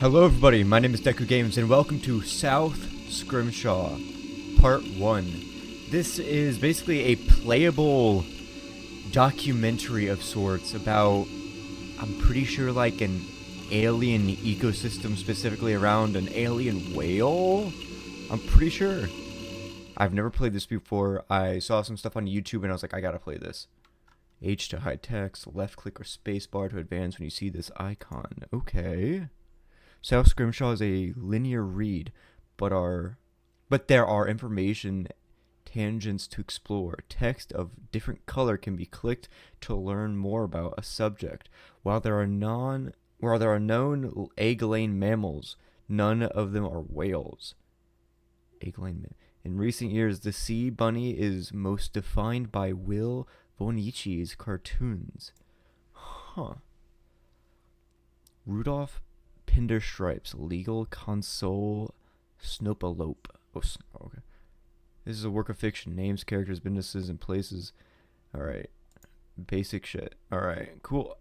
Hello everybody, my name is Deku Games and welcome to South Scrimshaw, Part 1. This is basically a playable documentary of sorts about, I'm pretty sure, like an alien ecosystem, specifically around an alien whale? I'm pretty sure. I've never played this before. I saw some stuff on YouTube and I was like, I gotta play this. H to hide text, left click or spacebar to advance when you see this icon. Okay. South Scrimshaw is a linear read, but there are information tangents to explore. Text of different color can be clicked to learn more about a subject. While there are known egg-laying mammals, none of them are whales. In recent years, the sea bunny is most defined by Will Bonici's cartoons. Huh. Rudolph Pinderstripes, legal console snopalope. Oh, okay. This is a work of fiction. Names, characters, businesses, and places. Alright. Basic shit. Alright, cool.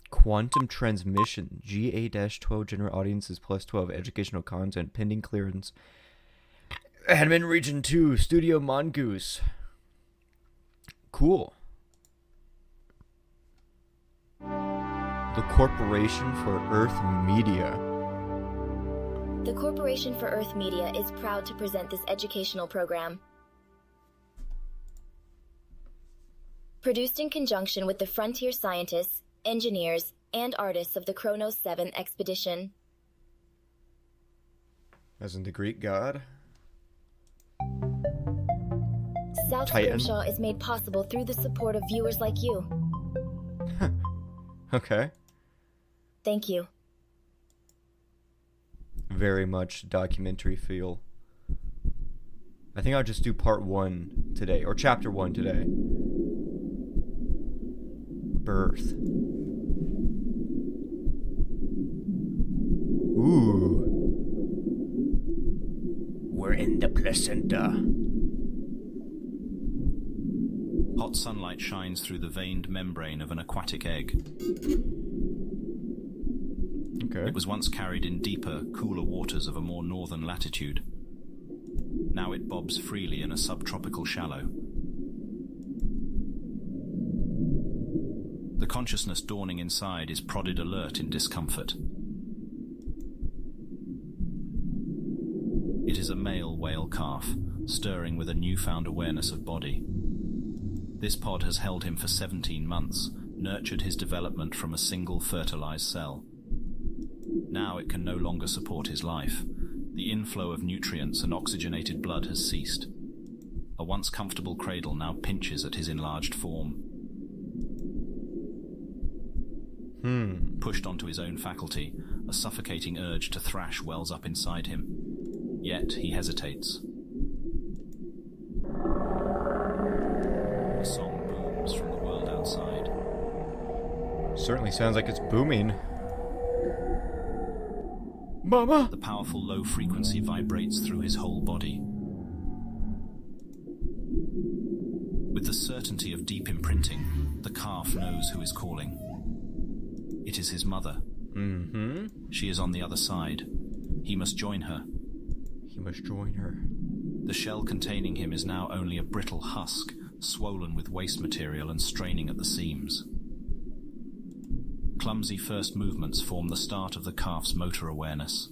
Quantum transmission. GA-12 general audiences plus 12 educational content. Pending clearance. Admin Region 2. Studio Mongoose. Cool. The Corporation for Earth Media. The Corporation for Earth Media is proud to present this educational program. Produced in conjunction with the frontier scientists, engineers, and artists of the Kronos 7 expedition. As in the Greek god? South Titan. Scrimshaw is made possible through the support of viewers like you. Okay. Thank you. Very much documentary feel. I think I'll just do part 1 today, or chapter 1 today. Birth. Ooh. We're in the placenta. Hot sunlight shines through the veined membrane of an aquatic egg. Okay. It was once carried in deeper, cooler waters of a more northern latitude. Now it bobs freely in a subtropical shallow. The consciousness dawning inside is prodded alert in discomfort. It is a male whale calf, stirring with a newfound awareness of body. This pod has held him for 17 months, nurtured his development from a single fertilized cell. Now it can no longer support his life. The inflow of nutrients and oxygenated blood has ceased. A once comfortable cradle now pinches at his enlarged form. Pushed onto his own faculty, a suffocating urge to thrash wells up inside him. Yet he hesitates. A song booms from the world outside. Certainly sounds like it's booming. Mama! The powerful low frequency vibrates through his whole body. With the certainty of deep imprinting, the calf knows who is calling. It is his mother. She is on the other side. He must join her. He must join her. The shell containing him is now only a brittle husk, swollen with waste material and straining at the seams. Clumsy first movements form the start of the calf's motor awareness.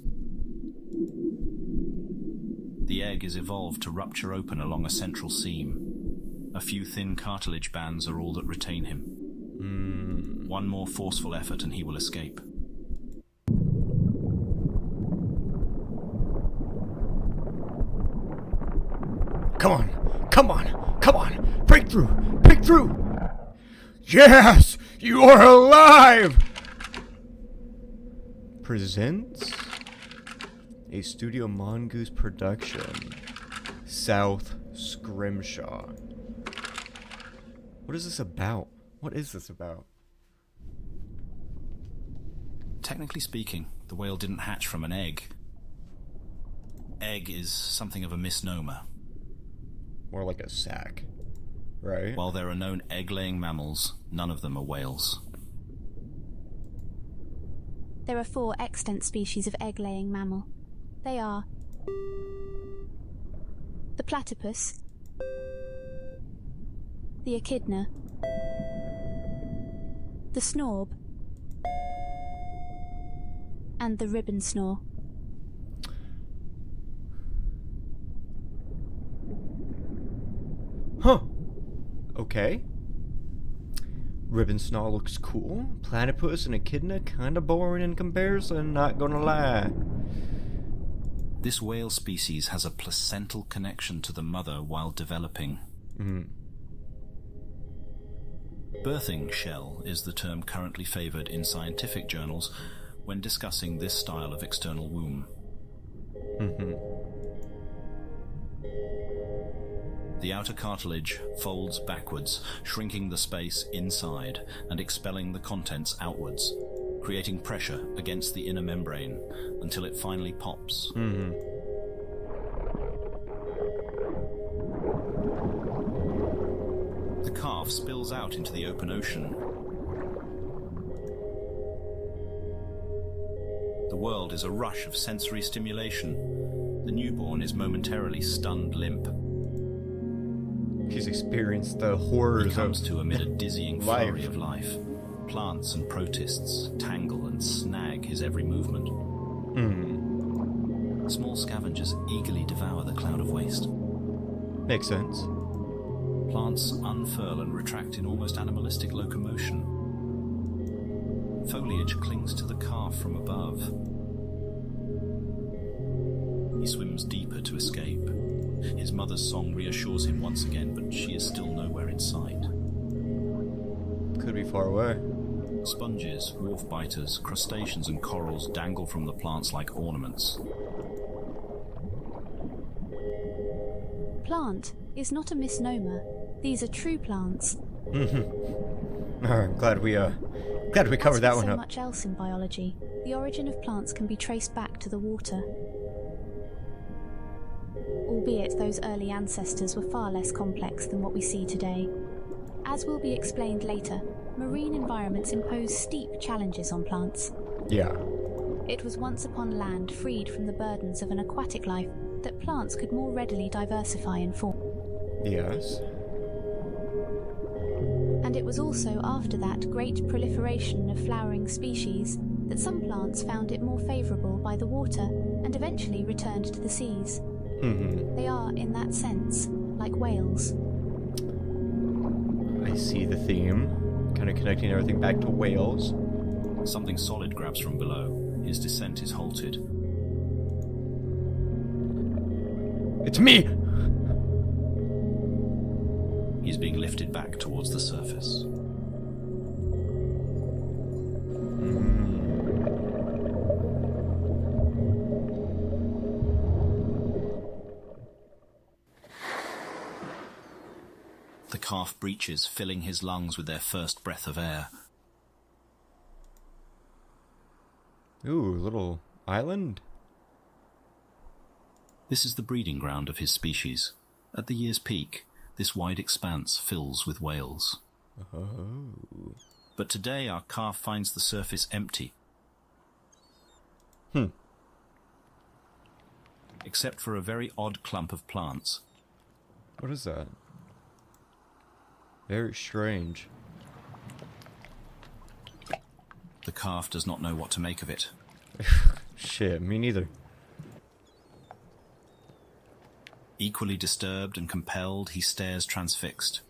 The egg is evolved to rupture open along a central seam. A few thin cartilage bands are all that retain him. One more forceful effort and he will escape. Come on! Come on! Come on! Break through! Break through! Yes! You are alive! Presents a Studio Mongoose production. South Scrimshaw. What is this about? What is this about? Technically speaking, the whale didn't hatch from an egg. Egg is something of a misnomer. More like a sack. Right. While there are known egg-laying mammals, none of them are whales. There are 4 extant species of egg-laying mammal. They are the platypus, the echidna, the snorb, and the ribbon snore. Huh. Okay. Ribbon snarl looks cool. Platypus and echidna kinda boring in comparison, not gonna lie. This whale species has a placental connection to the mother while developing. Birthing shell is the term currently favoured in scientific journals when discussing this style of external womb. The outer cartilage folds backwards, shrinking the space inside and expelling the contents outwards, creating pressure against the inner membrane until it finally pops. The calf spills out into the open ocean. The world is a rush of sensory stimulation. The newborn is momentarily stunned limp. He's experienced the horrors He comes of to amid a dizzying life. flurry of life. Plants and protists tangle and snag his every movement. Small scavengers eagerly devour the cloud of waste. Makes sense. Plants unfurl and retract in almost animalistic locomotion. Foliage clings to the calf from above. He swims deeper to escape. His mother's song reassures him once again, but she is still nowhere in sight. Could be far away. Sponges, wharf biters, crustaceans and corals dangle from the plants like ornaments. Plant is not a misnomer. These are true plants. I'm glad we covered that one so up. much else in biology, the origin of plants can be traced back to the water. Albeit those early ancestors were far less complex than what we see today. As will be explained later, marine environments impose steep challenges on plants. Yeah. It was once upon land freed from the burdens of an aquatic life that plants could more readily diversify and form. Yes. And it was also after that great proliferation of flowering species that some plants found it more favourable by the water and eventually returned to the seas. They are, in that sense, like whales. I see the theme. Kind of connecting everything back to whales. Something solid grabs from below. His descent is halted. It's me! He's being lifted back towards the surface. The calf breaches, filling his lungs with their first breath of air. Ooh, little island? This is the breeding ground of his species. At the year's peak, this wide expanse fills with whales. Oh. But today our calf finds the surface empty. Except for a very odd clump of plants. What is that? Very strange. The calf does not know what to make of it. Shit, me neither. Equally disturbed and compelled, he stares transfixed.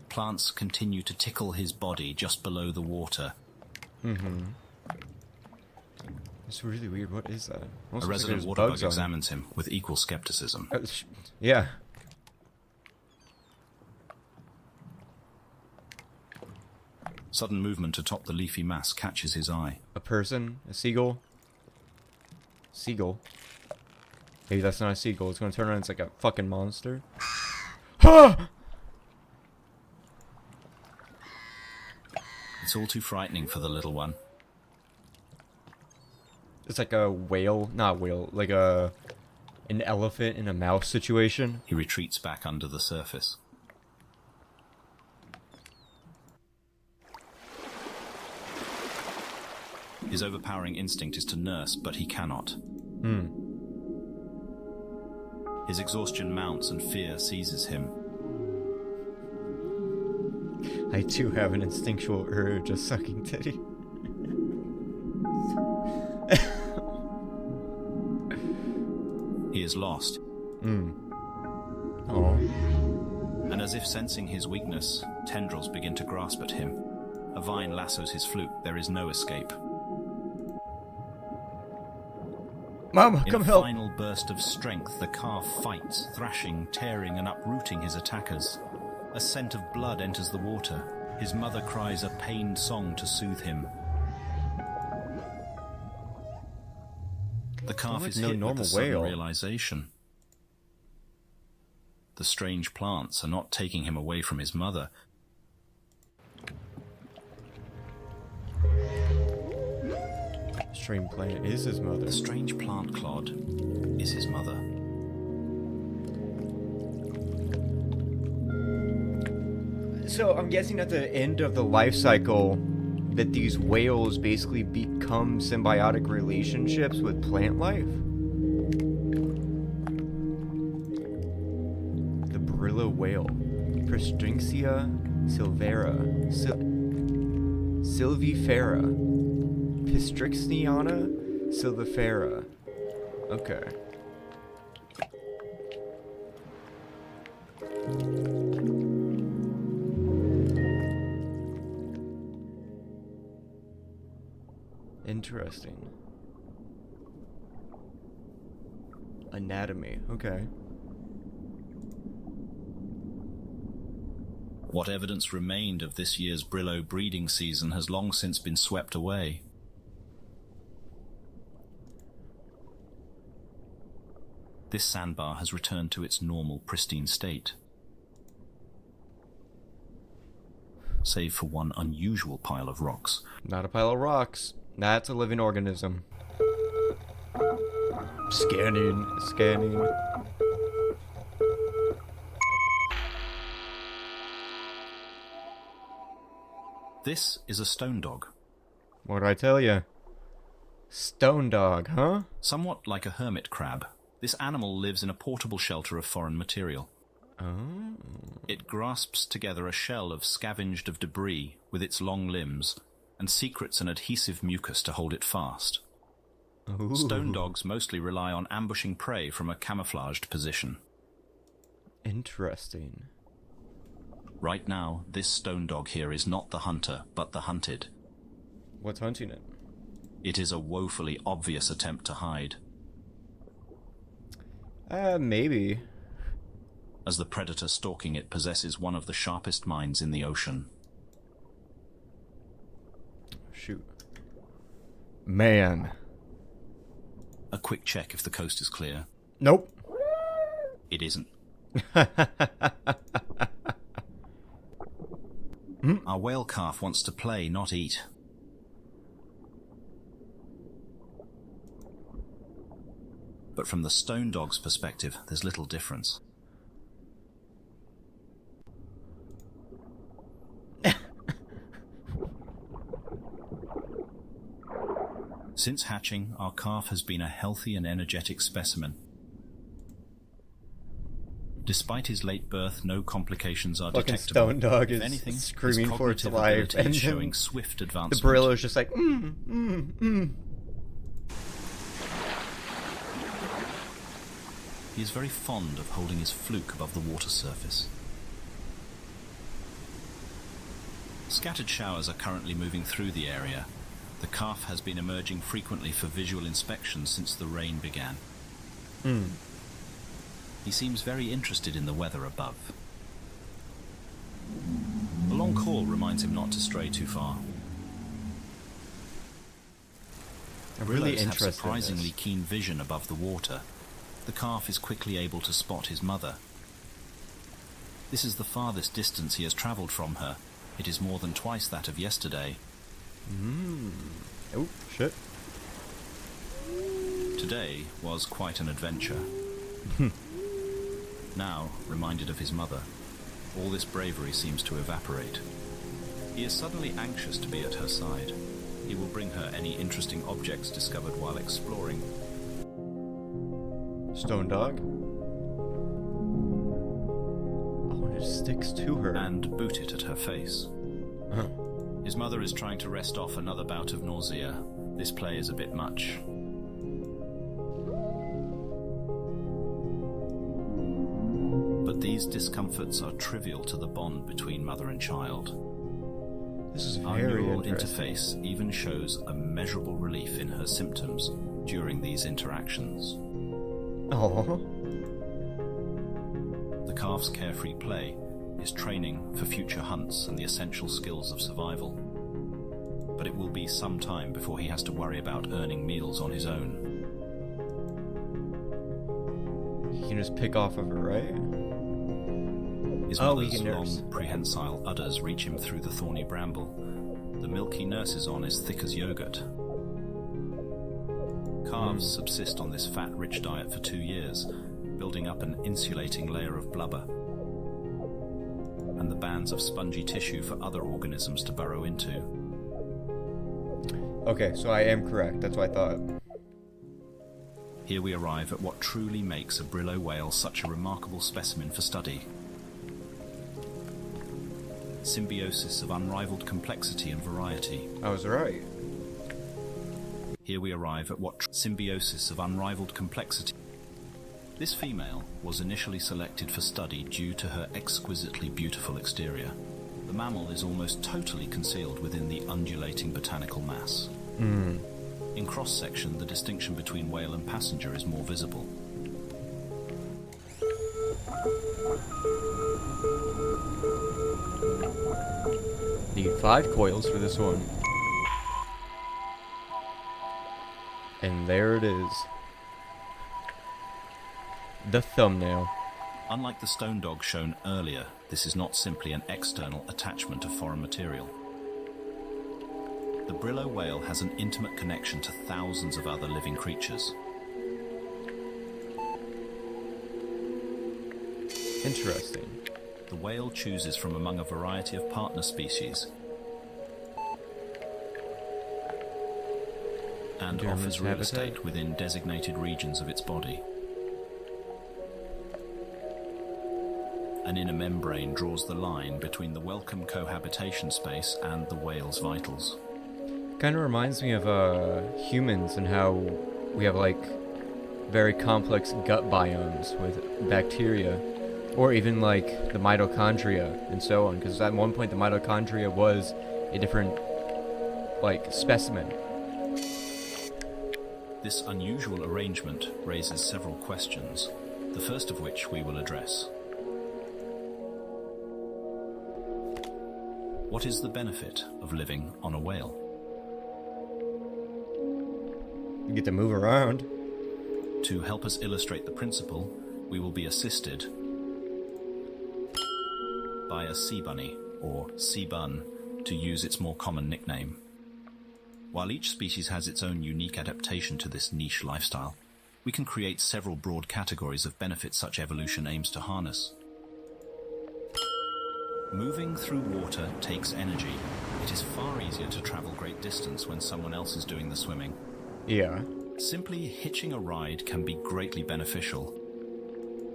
Plants continue to tickle his body just below the water. It's really weird. What is that? A resident water bug examines him with equal skepticism. Yeah. Sudden movement atop the leafy mass catches his eye. A person? A seagull? Seagull. Maybe that's not a seagull. It's gonna turn around. It's like a fucking monster. It's all too frightening for the little one. It's like a whale. Not whale. Like a An elephant and a mouse situation? He retreats back under the surface. His overpowering instinct is to nurse, but he cannot. His exhaustion mounts and fear seizes him. I too have an instinctual urge of sucking titty. He is lost. Oh. And as if sensing his weakness, tendrils begin to grasp at him. A vine lassos his fluke. There is no escape. Mama, In come a help! final burst of strength, the calf fights, thrashing, tearing, and uprooting his attackers. A scent of blood enters the water. His mother cries a pained song to soothe him. The calf is hit with the sudden realization. The strange plants are not taking him away from his mother. Strange plant is his mother. The strange plant clod is his mother. So I'm guessing at the end of the life cycle that these whales basically become symbiotic relationships with plant life? The Brillo whale. Prestrinxia silvera. Silvifera. Pistrixniana silvifera. Okay. Interesting. Anatomy. Okay. What evidence remained of this year's Brillo breeding season has long since been swept away. This sandbar has returned to its normal, pristine state. Save for one unusual pile of rocks. Not a pile of rocks. That's a living organism. Scanning. This is a stone dog. What'd I tell you? Stone dog, huh? Somewhat like a hermit crab, this animal lives in a portable shelter of foreign material. Oh. It grasps together a shell of scavenged of debris with its long limbs and secretes an adhesive mucus to hold it fast. Ooh. Stone dogs mostly rely on ambushing prey from a camouflaged position. Interesting. Right now, this stone dog here is not the hunter, but the hunted. What's hunting it? It is a woefully obvious attempt to hide. Maybe. As the predator stalking it possesses one of the sharpest minds in the ocean. Shoot. Man. A quick check if the coast is clear. Nope. It isn't. Our whale calf wants to play, not eat. But from the stone dog's perspective, there's little difference. Since hatching, our calf has been a healthy and energetic specimen. Despite his late birth, no complications are Fucking detectable. stone dog is If anything, screaming his for its cognitive life, ability and is then showing swift the advancement. Brillo is just like, He is very fond of holding his fluke above the water surface. Scattered showers are currently moving through the area. The calf has been emerging frequently for visual inspection since the rain began. He seems very interested in the weather above. The long call reminds him not to stray too far. I'm really Brillos have interested surprisingly in this. keen vision above the water. The calf is quickly able to spot his mother. This is the farthest distance he has travelled from her. It is more than twice that of yesterday. Oh, shit. Today was quite an adventure. Now, reminded of his mother, all this bravery seems to evaporate. He is suddenly anxious to be at her side. He will bring her any interesting objects discovered while exploring. Stone dog? Oh, and it sticks to her. And boot it at her face. Huh. His mother is trying to rest off another bout of nausea. This play is a bit much. But these discomforts are trivial to the bond between mother and child. This is Our very neural interesting. interface even shows a measurable relief in her symptoms during these interactions. Oh. The calf's carefree play is training for future hunts and the essential skills of survival. But it will be some time before he has to worry about earning meals on his own. He can just pick off of her, right? His Oh, mother's he can nurse. long, prehensile udders reach him through the thorny bramble. The milk he nurses on is thick as yogurt. Calves subsist on this fat-rich diet for 2 years, building up an insulating layer of blubber and the bands of spongy tissue for other organisms to burrow into. Okay, so I am correct. That's what I thought. Here we arrive at what truly makes a Brillo whale such a remarkable specimen for study. Symbiosis of unrivaled complexity and variety. I was right. Here we arrive at what symbiosis of unrivaled complexity. This female was initially selected for study due to her exquisitely beautiful exterior. The mammal is almost totally concealed within the undulating botanical mass. In cross-section, the distinction between whale and passenger is more visible. Need 5 coils for this one. And there it is. The thumbnail. Unlike the stone dog shown earlier, this is not simply an external attachment of foreign material. The Brillo whale has an intimate connection to thousands of other living creatures. Interesting. The whale chooses from among a variety of partner species and Determines offers real habitat. estate within designated regions of its body. An inner membrane draws the line between the welcome cohabitation space and the whale's vitals. Kind of reminds me of humans and how we have like very complex gut biomes with bacteria, or even like the mitochondria and so on. Because at one point the mitochondria was a different like specimen. This unusual arrangement raises several questions, the first of which we will address. What is the benefit of living on a whale? You get to move around. To help us illustrate the principle, we will be assisted by a sea bunny, or sea bun, to use its more common nickname. While each species has its own unique adaptation to this niche lifestyle, we can create several broad categories of benefits such evolution aims to harness. Moving through water takes energy. It is far easier to travel great distance when someone else is doing the swimming. Yeah. Simply hitching a ride can be greatly beneficial.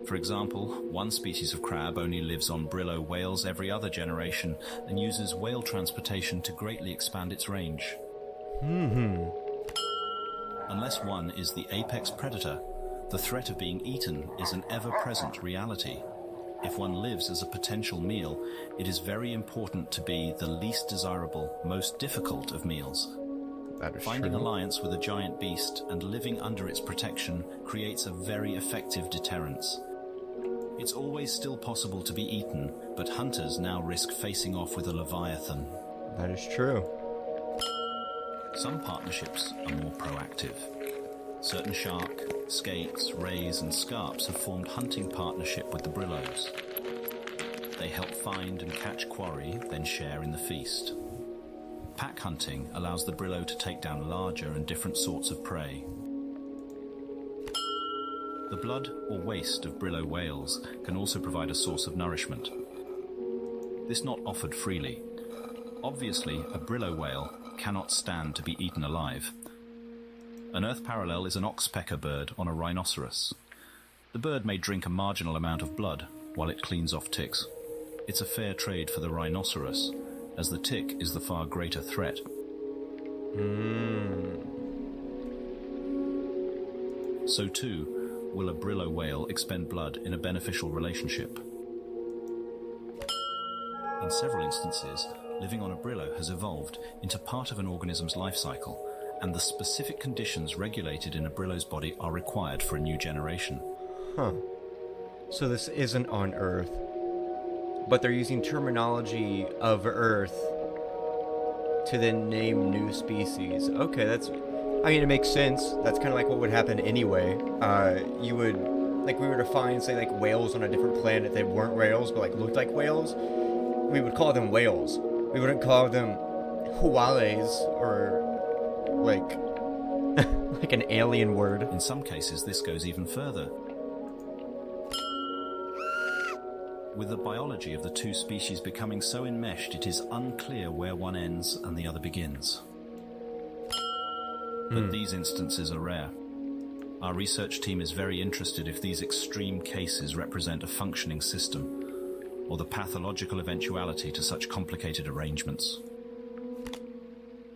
For example, one species of crab only lives on Brillo whales every other generation and uses whale transportation to greatly expand its range. Unless one is the apex predator, the threat of being eaten is an ever-present reality. If one lives as a potential meal, it is very important to be the least desirable, most difficult of meals. That is Finding true. alliance with a giant beast and living under its protection creates a very effective deterrence. It's always still possible to be eaten, but hunters now risk facing off with a leviathan. That is true. Some partnerships are more proactive. Certain shark, skates, rays and scarps have formed hunting partnership with the Brillos. They help find and catch quarry, then share in the feast. Pack hunting allows the Brillo to take down larger and different sorts of prey. The blood or waste of brillo whales can also provide a source of nourishment. This not offered freely. Obviously, a brillo whale cannot stand to be eaten alive. An Earth parallel is an oxpecker bird on a rhinoceros. The bird may drink a marginal amount of blood while it cleans off ticks. It's a fair trade for the rhinoceros, as the tick is the far greater threat. So too will a brillo whale expend blood in a beneficial relationship. In several instances, living on a brillo has evolved into part of an organism's life cycle, and the specific conditions regulated in a brillo's body are required for a new generation. Huh. So this isn't on Earth, but they're using terminology of Earth to then name new species. Okay, it makes sense. That's kind of like what would happen anyway. We were to find, say, like whales on a different planet that weren't whales, but like looked like whales, we would call them whales. We wouldn't call them huales or like like an alien word. In some cases, this goes even further. With the biology of the two species becoming so enmeshed, it is unclear where one ends and the other begins. But these instances are rare. Our research team is very interested if these extreme cases represent a functioning system, or the pathological eventuality to such complicated arrangements.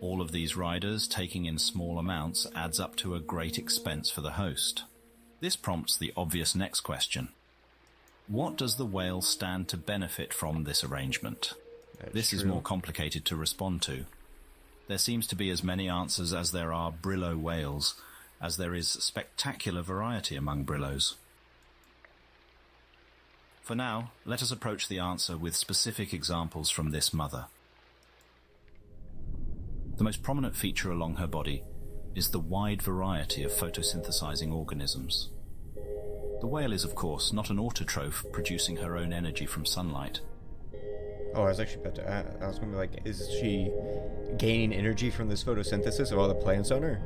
All of these riders taking in small amounts adds up to a great expense for the host. This prompts the obvious next question. What does the whale stand to benefit from this arrangement? This is more complicated to respond to. There seems to be as many answers as there are brillo whales, as there is spectacular variety among brillos. For now, let us approach the answer with specific examples from this mother. The most prominent feature along her body is the wide variety of photosynthesizing organisms. The whale is, of course, not an autotroph producing her own energy from sunlight. Oh, I was actually about to ask. I was going to be like, is she gaining energy from this photosynthesis of all the plants on her?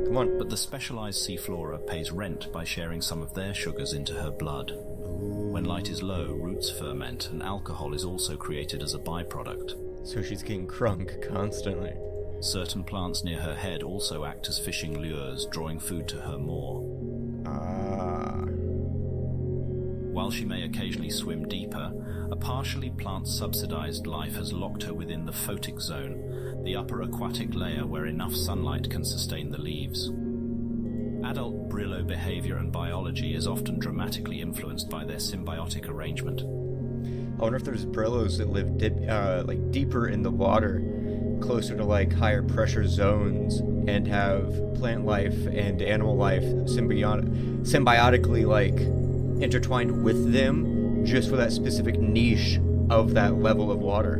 Come on. But the specialized sea flora pays rent by sharing some of their sugars into her blood. When light is low, roots ferment, and alcohol is also created as a byproduct. So she's getting crunk constantly. Certain plants near her head also act as fishing lures, drawing food to her maw. While she may occasionally swim deeper, a partially plant-subsidized life has locked her within the photic zone, the upper aquatic layer where enough sunlight can sustain the leaves. Adult brillo behavior and biology is often dramatically influenced by their symbiotic arrangement. I wonder if there's brillos that live deeper in the water, closer to like higher pressure zones, and have plant life and animal life symbiotically like intertwined with them, just for that specific niche of that level of water.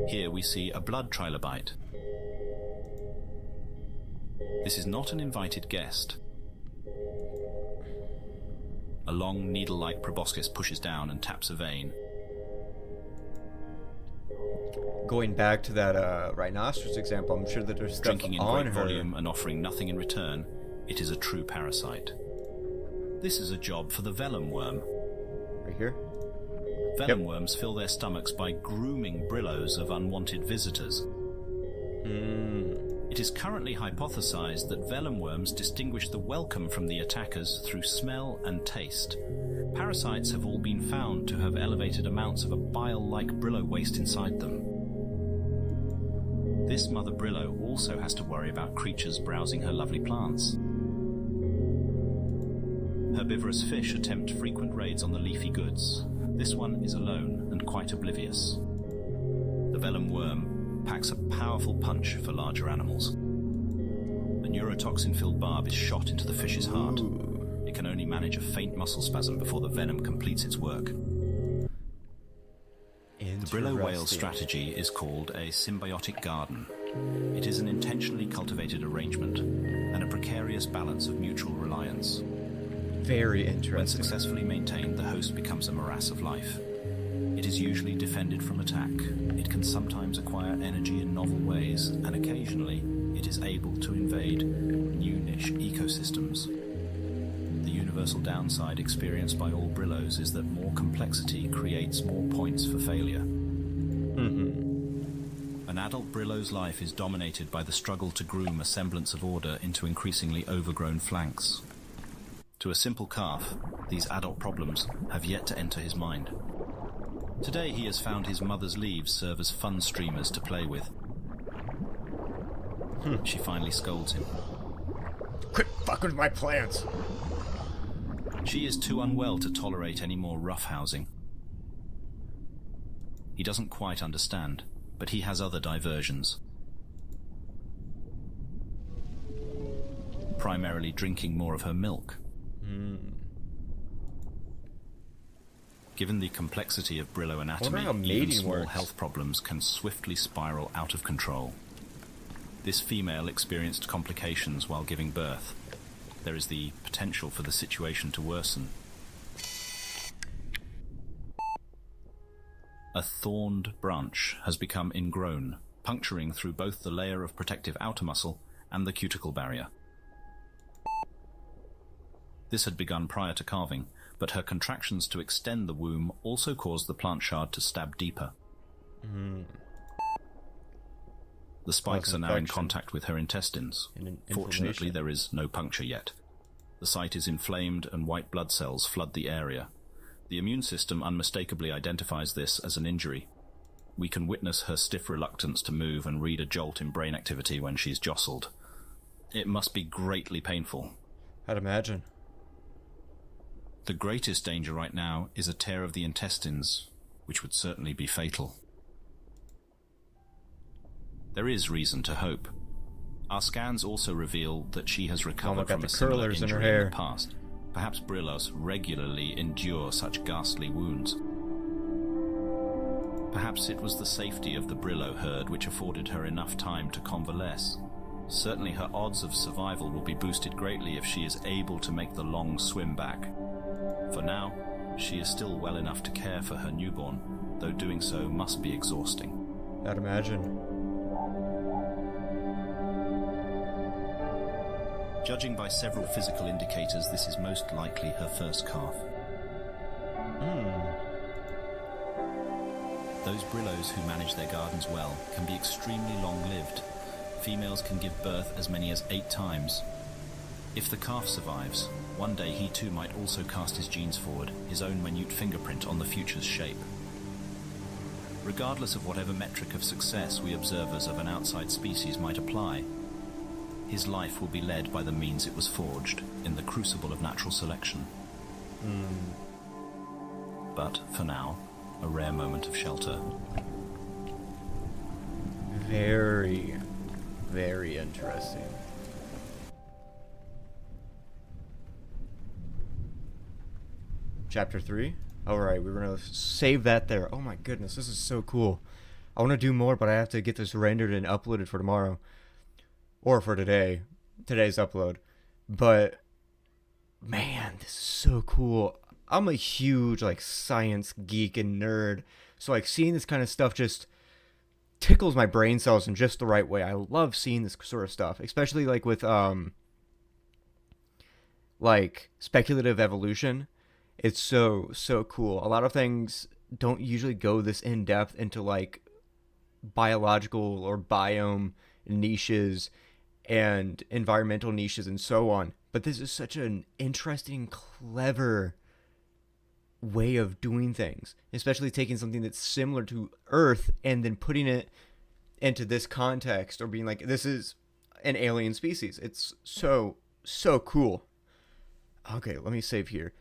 Here we see a blood trilobite. This is not an invited guest. A long needle-like proboscis pushes down and taps a vein. Going back to that rhinoceros example, I'm sure that there's stuff Drinking in on great her. volume and offering nothing in return, it is a true parasite. This is a job for the vellum worm. Right here? Vellum worms fill their stomachs by grooming brillos of unwanted visitors. It is currently hypothesized that vellum worms distinguish the welcome from the attackers through smell and taste. Parasites have all been found to have elevated amounts of a bile-like brillo waste inside them. This mother brillo also has to worry about creatures browsing her lovely plants. Herbivorous fish attempt frequent raids on the leafy goods. This one is alone and quite oblivious. The vellum worm packs a powerful punch for larger animals. A neurotoxin-filled barb is shot into the fish's heart. It can only manage a faint muscle spasm before the venom completes its work. The brillo whale strategy is called a symbiotic garden. It is an intentionally cultivated arrangement and a precarious balance of mutual reliance. Very interesting. When successfully maintained, the host becomes a morass of life. It is usually defended from attack. It can sometimes acquire energy in novel ways, and occasionally it is able to invade new niche ecosystems. The universal downside experienced by all Brillos is that more complexity creates more points for failure. An adult Brillo's life is dominated by the struggle to groom a semblance of order into increasingly overgrown flanks. To a simple calf, these adult problems have yet to enter his mind. Today he has found his mother's leaves serve as fun streamers to play with. She finally scolds him. Quit fucking with my plants! She is too unwell to tolerate any more roughhousing. He doesn't quite understand, but he has other diversions. Primarily drinking more of her milk. Given the complexity of Brillo anatomy, even small health problems can swiftly spiral out of control. This female experienced complications while giving birth. There is the potential for the situation to worsen. A thorned branch has become ingrown, puncturing through both the layer of protective outer muscle and the cuticle barrier. This had begun prior to calving, but her contractions to extend the womb also caused the plant shard to stab deeper. The spikes are now in contact with her intestines. Fortunately, there is no puncture yet. The site is inflamed and white blood cells flood the area. The immune system unmistakably identifies this as an injury. We can witness her stiff reluctance to move and read a jolt in brain activity when she's jostled. It must be greatly painful. I'd imagine. The greatest danger right now is a tear of the intestines, which would certainly be fatal. There is reason to hope. Our scans also reveal that she has recovered from a similar injury in the past. Perhaps Brillos regularly endure such ghastly wounds. Perhaps it was the safety of the Brillo herd which afforded her enough time to convalesce. Certainly her odds of survival will be boosted greatly if she is able to make the long swim back. For now, she is still well enough to care for her newborn, though doing so must be exhausting. I'd imagine. Judging by several physical indicators, this is most likely her first calf. Those Brillos who manage their gardens well can be extremely long-lived. Females can give birth as many as 8 times. If the calf survives, one day he too might also cast his genes forward, his own minute fingerprint on the future's shape. Regardless of whatever metric of success we observers of an outside species might apply, his life will be led by the means it was forged in the crucible of natural selection. But, for now, a rare moment of shelter. Very, very interesting. Chapter 3? Alright, we're gonna save that there. Oh my goodness, this is so cool. I want to do more, but I have to get this rendered and uploaded for tomorrow. Or for today. Today's upload. But, man, this is so cool. I'm a huge, like, science geek and nerd. So, like, seeing this kind of stuff just tickles my brain cells in just the right way. I love seeing this sort of stuff. Especially, like, with, like, speculative evolution. It's so cool. A lot of things don't usually go this in-depth into, like, biological or biome niches and environmental niches and so on. But this is such an interesting, clever way of doing things. Especially taking something that's similar to Earth and then putting it into this context or being like, this is an alien species. It's so cool. Okay, let me save here.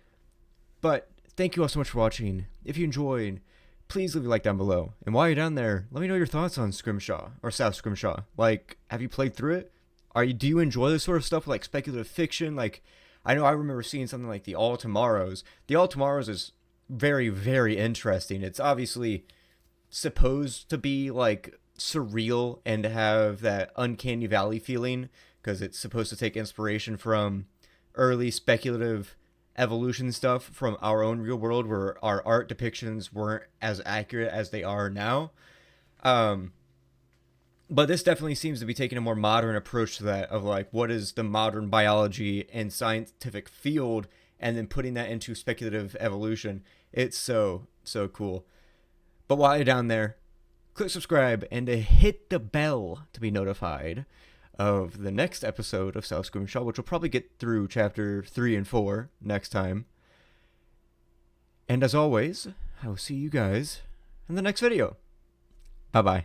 But thank you all so much for watching. If you enjoyed, please leave a like down below. And while you're down there, let me know your thoughts on Scrimshaw or South Scrimshaw. Like, have you played through it? Do you enjoy this sort of stuff, like speculative fiction? Like, I know I remember seeing something like The All Tomorrows. The All Tomorrows is very, very interesting. It's obviously supposed to be like surreal and have that uncanny valley feeling because it's supposed to take inspiration from early speculative evolution stuff from our own real world where our art depictions weren't as accurate as they are now. But this definitely seems to be taking a more modern approach to that, of like, what is the modern biology and scientific field, and then putting that into speculative evolution. It's so cool. But while you're down there, click subscribe and hit the bell to be notified of the next episode of South Scrimshaw, which will probably get through chapter 3 and 4 next time. And as always, I will see you guys in the next video. Bye-bye.